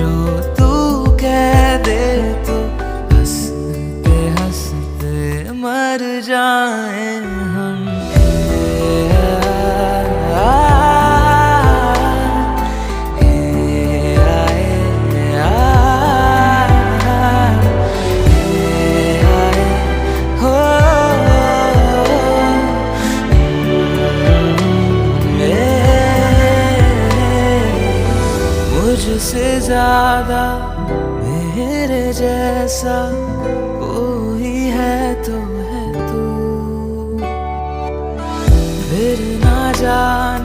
जो तू कह दे तो हंसते हंसते मर जाए हम। मुझसे ज्यादा मेरे जैसा कोई है तो है तू, फिर ना जाने